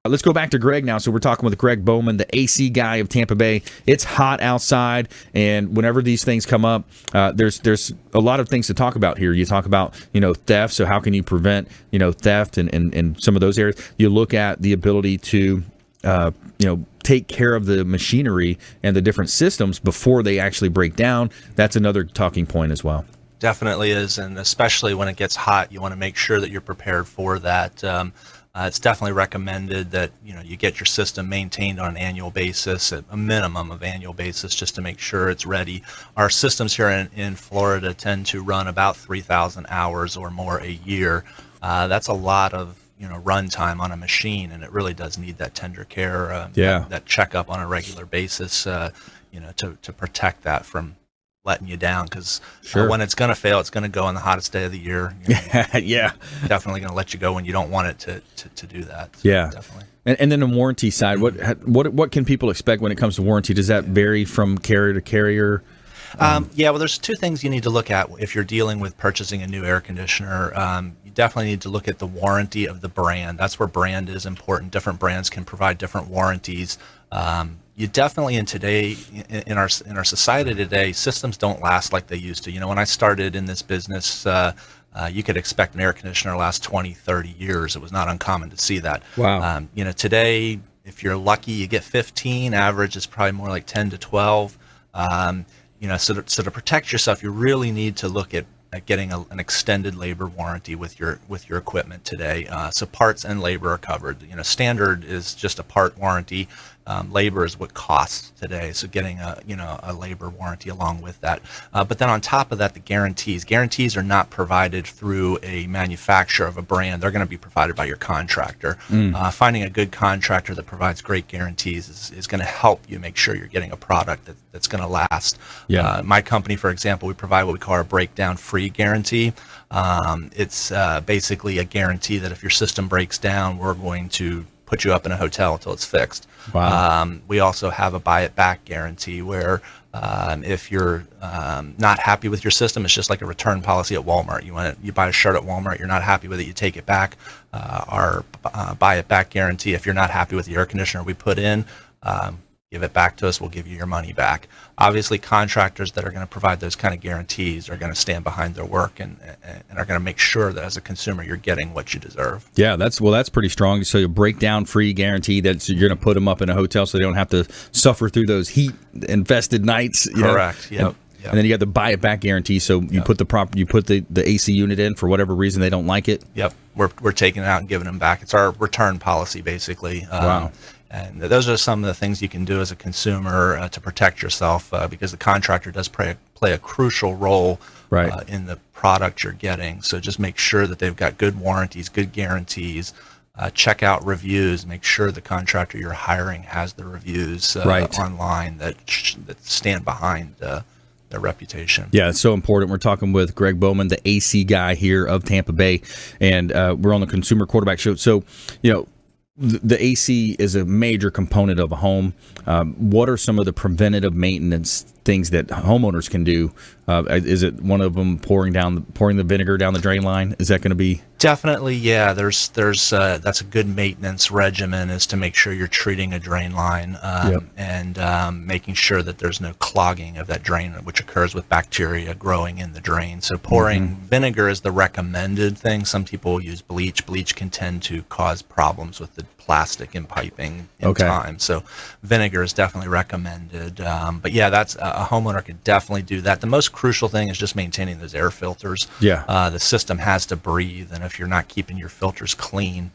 Let's go back to Greg now. So we're talking with Greg Bowman, the AC guy of Tampa Bay. It's hot outside, and whenever these things come up, there's a lot of things to talk about here. You talk about theft. So how can you prevent theft and some of those areas? You look at the ability to take care of the machinery and the different systems before they actually break down. That's another talking point as well. Definitely is, and especially when it gets hot, you want to make sure that you're prepared for that. It's definitely recommended that you get your system maintained on an annual basis, at a minimum of annual basis, just to make sure it's ready. Our systems here in Florida tend to run about 3,000 hours or more a year. That's a lot of run time on a machine, and it really does need that tender care, that checkup on a regular basis, to protect that from letting you down, because when it's going to fail, it's going to go on the hottest day of the year. Yeah, definitely going to let you go when you don't want it to do that. So yeah, definitely. And then the warranty side, what can people expect when it comes to warranty? Does that vary from carrier to carrier? Well, there's two things you need to look at if you're dealing with purchasing a new air conditioner. You definitely need to look at the warranty of the brand. That's where brand is important. Different brands can provide different warranties. You definitely in our society today, systems don't last like they used to. When I started in this business, you could expect an air conditioner to last 20, 30 years. It was not uncommon to see that. Wow. Today, if you're lucky, you get 15. Average is probably more like 10 to 12. So to protect yourself, you really need to look at getting an extended labor warranty with your equipment today. So parts and labor are covered. Standard is just a part warranty. Labor is what costs today. So getting a labor warranty along with that. But then on top of that, the guarantees are not provided through a manufacturer of a brand. They're going to be provided by your contractor. Finding a good contractor that provides great guarantees is going to help you make sure you're getting a product that's going to last. Yeah. My company, for example, we provide what we call our breakdown-free guarantee. It's basically a guarantee that if your system breaks down, we're going to put you up in a hotel until it's fixed. Wow. We also have a buy it back guarantee where if you're not happy with your system, it's just like a return policy at Walmart. You buy a shirt at Walmart, you're not happy with it, you take it back. Our buy it back guarantee, if you're not happy with the air conditioner we put in, give it back to us, we'll give you your money back. Obviously, contractors that are going to provide those kind of guarantees are going to stand behind their work and are going to make sure that as a consumer you're getting what you deserve. Yeah, that's pretty strong. So you break down free guarantee that you're going to put them up in a hotel so they don't have to suffer through those heat infested nights. Correct. Yep. And then you got the buy it back guarantee. So you put the AC unit in for whatever reason they don't like it. Yep. We're taking it out and giving them back. It's our return policy basically. Wow. And those are some of the things you can do as a consumer to protect yourself, because the contractor does play a crucial role in the product you're getting. So just make sure that they've got good warranties, good guarantees. Check out reviews. Make sure the contractor you're hiring has the reviews online that stand behind their reputation. Yeah, it's so important. We're talking with Greg Bowman, the AC guy here of Tampa Bay, and we're on the Consumer Quarterback Show. So, the AC is a major component of a home. What are some of the preventative maintenance things that homeowners can do? Is it one of them pouring the vinegar down the drain line? Is that going to be? Definitely, yeah. There's that's a good maintenance regimen, is to make sure you're treating a drain line and making sure that there's no clogging of that drain, which occurs with bacteria growing in the drain. So pouring vinegar is the recommended thing. Some people use bleach. Bleach can tend to cause problems with the plastic in piping in time. So vinegar is definitely recommended. But yeah, that's a homeowner could definitely do that. The most crucial thing is just maintaining those air filters. The system has to breathe, and if you're not keeping your filters clean,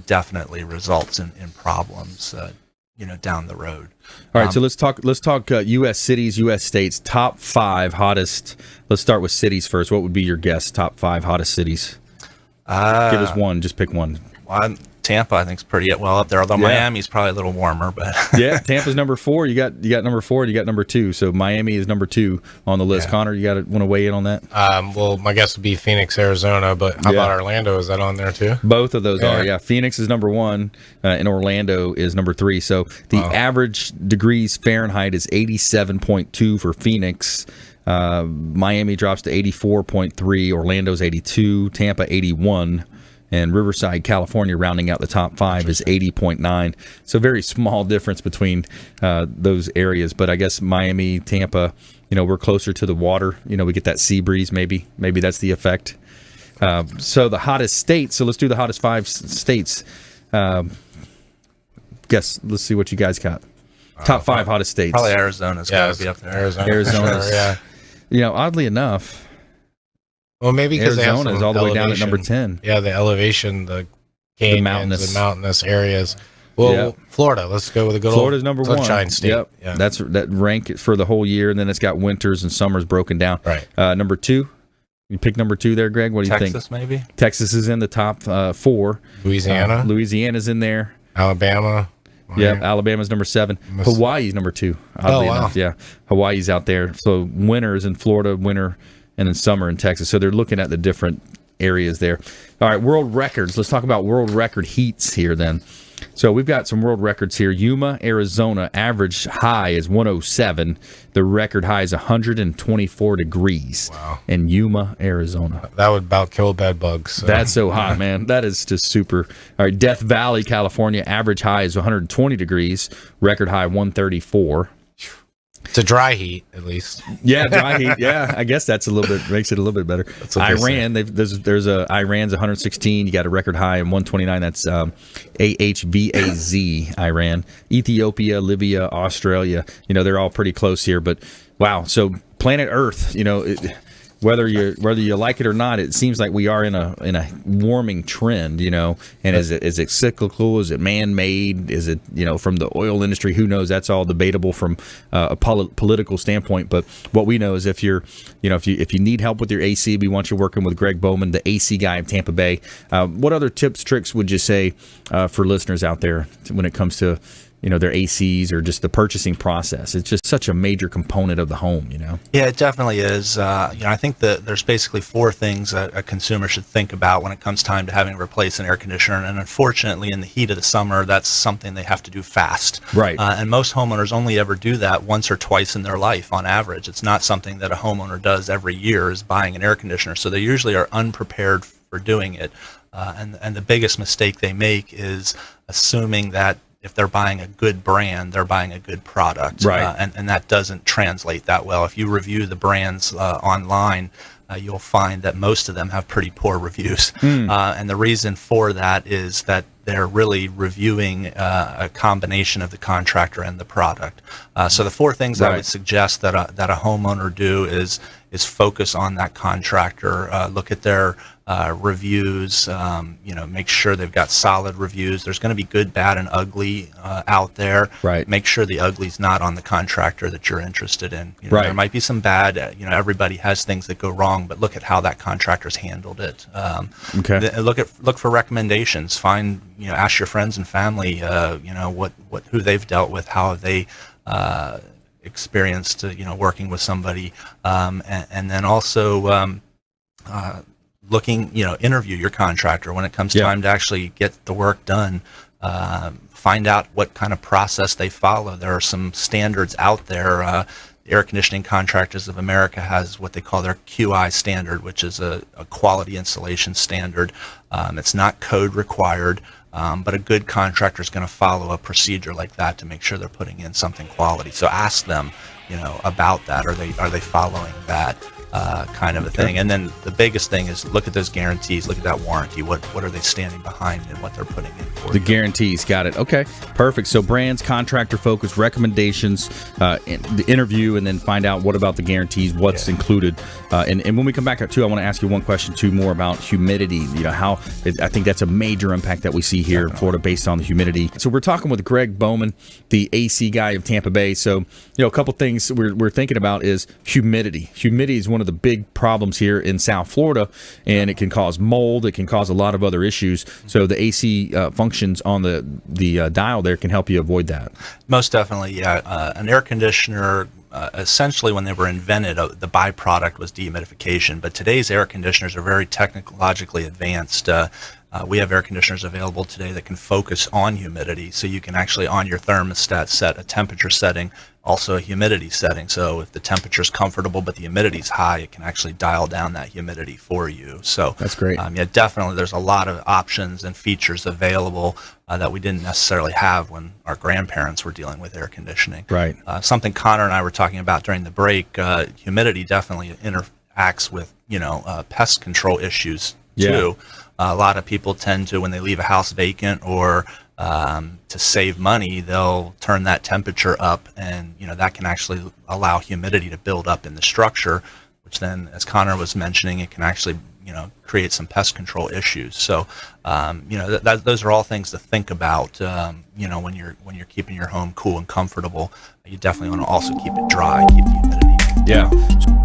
definitely results in problems down the road. All right, so let's talk U.S. cities, U.S. states, top 5 hottest. Let's start with cities first. What would be your guess? Top 5 hottest cities. Give us one. Just pick one. Tampa, I think, is pretty well up there. Although Miami's probably a little warmer, but yeah, Tampa's number 4. You got number 4, and you got number 2. So Miami is number 2 on the list. Connor, you want to weigh in on that? Well, my guess would be Phoenix, Arizona, but how about Orlando? Is that on there too? Both of those are. Yeah, Phoenix is number 1, and Orlando is number 3. So the average degrees Fahrenheit is 87.2 for Phoenix. Miami drops to 84.3. Orlando's 82. Tampa 81. and Riverside, California, rounding out the top 5 is 80.9. So very small difference between those areas. But I guess Miami, Tampa, we're closer to the water. We get that sea breeze. Maybe that's the effect. So the hottest states. So let's do the hottest 5 states. Let's see what you guys got. Top 5 hottest states. Probably Arizona's got to be up there. Arizona's, sure, yeah. Oddly enough, well, maybe because Arizona is all the way down at number 10. Yeah, the elevation, the canyons, the mountainous areas. Well, Florida. Let's go with a good Florida's number 1. Sunshine State. Yep, yeah. That's that rank for the whole year, and then it's got winters and summers broken down. Right. Number 2. You pick number 2 there, Greg. What do you think? Texas, maybe. Texas is in the top 4. Louisiana. Louisiana's in there. Alabama. Yep, Alabama's number 7. Hawaii's number 2. Oddly enough, yeah. Hawaii's out there. So winter is in Florida, winter, and then summer in Texas. So they're looking at the different areas there. All right, world records. Let's talk about world record heats here then. So we've got some world records here. Yuma, Arizona, average high is 107. The record high is 124 degrees. Wow. In Yuma, Arizona. That would about kill bed bugs. So. That's so hot, man. That is just super. All right, Death Valley, California, average high is 120 degrees. Record high 134. It's a dry heat, at least. Yeah, dry heat. Yeah, I guess that's makes it a little bit better. Iran, there's Iran's 116. You got a record high in 129. That's AHVAZ, Iran. Ethiopia, Libya, Australia. They're all pretty close here. But wow, so planet Earth. Whether you like it or not, it seems like we are in a warming trend, And is it cyclical? Is it man-made? Is it from the oil industry? Who knows? That's all debatable from a political standpoint. But what we know is if you need help with your AC, we want you working with Greg Bowman, the AC guy of Tampa Bay. What other tips, tricks would you say for listeners out there when it comes to their ACs or just the purchasing process? It's just such a major component of the home, Yeah, it definitely is. I think that there's basically 4 things that a consumer should think about when it comes time to having to replace an air conditioner. And unfortunately, in the heat of the summer, that's something they have to do fast. Right. And most homeowners only ever do that once or twice in their life on average. It's not something that a homeowner does every year, is buying an air conditioner. So they usually are unprepared for doing it. And the biggest mistake they make is assuming that if they're buying a good brand, they're buying a good product. Right. And that doesn't translate that well. If you review the brands online, you'll find that most of them have pretty poor reviews. And the reason for that is that they're really reviewing a combination of the contractor and the product. So the 4 things I would suggest that a homeowner do is focus on that contractor, look at their reviews, make sure they've got solid reviews. There's going to be good, bad, and ugly out there. Right. Make sure the ugly's not on the contractor that you're interested in. Right. There might be some bad, everybody has things that go wrong, but look at how that contractor's handled it. Okay. Look for recommendations. Ask your friends and family, who they've dealt with, how have they experienced, working with somebody, and then also interview your contractor when it comes time to actually get the work done. Find out what kind of process they follow. There are some standards out there. The Air Conditioning Contractors of America has what they call their QI standard, which is a quality installation standard. It's not code required, but a good contractor is going to follow a procedure like that to make sure they're putting in something quality. So ask them, about that. Are they following that kind of a thing? And then the biggest thing is look at those guarantees. Look at that warranty. What are they standing behind and what they're putting in for? The guarantees. Got it. Okay, perfect. So brands, contractor focus, recommendations, the interview, and then find out what about the guarantees, what's included. And when we come back up too, I want to ask you one question too more about humidity. How I think that's a major impact that we see here in Florida based on the humidity. So we're talking with Greg Bowman, the AC guy of Tampa Bay. So a couple things we're thinking about is humidity. Humidity is one of the big problems here in South Florida, and it can cause mold. It can cause a lot of other issues. So the AC functions on the dial there can help you avoid that. Most definitely, yeah. An air conditioner, essentially when they were invented, the byproduct was dehumidification. But today's air conditioners are very technologically advanced. We have air conditioners available today that can focus on humidity, so you can actually on your thermostat set a temperature setting, also a humidity setting. So if the temperature is comfortable but the humidity is high, it can actually dial down that humidity for you. So that's great. Yeah, definitely there's a lot of options and features available that we didn't necessarily have when our grandparents were dealing with air conditioning. Right. Something Connor and I were talking about during the break, humidity definitely interacts with, pest control issues too. A lot of people tend to, when they leave a house vacant or to save money, they'll turn that temperature up, and that can actually allow humidity to build up in the structure, which then, as Connor was mentioning, it can actually create some pest control issues. So those are all things to think about. When you're keeping your home cool and comfortable, you definitely want to also keep it dry, keep the humidity. Yeah.